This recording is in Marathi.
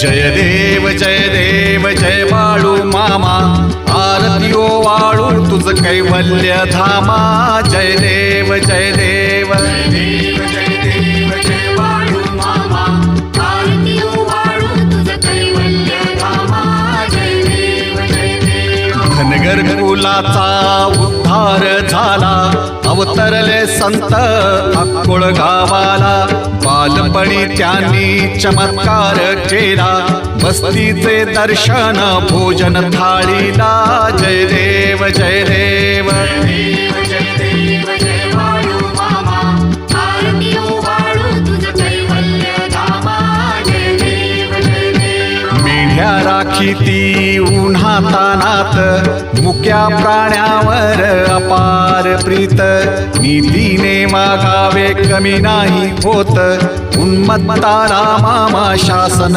जय देव जय बाळू मामा, आरती वाळू तुझ कैवल्य धामा। जय देव जय देव जय देव जय देव जय बाळू मामा, आरती वाळू तुझ कैवल्य धामा। जय देव जय देव। धनगर कुलाचा उद्धार झाला, अवतरले संत अक्कोळ गावाला। बालपणी त्यांनी चमत्कार केला, बस्तीचे दर्शन भोजन थाळीला। जय देव जय देव जय देव जय बाळू मामा, आरती वाळू तुझ कैवल्य धामा। जय देव जय देव। मेढ्या राखीती उन्हातानात, मुक्या प्राण्यावर अपार प्रीत। नीतीने वागावे कमी नाही होत, उन्मत्ताला मामा शासन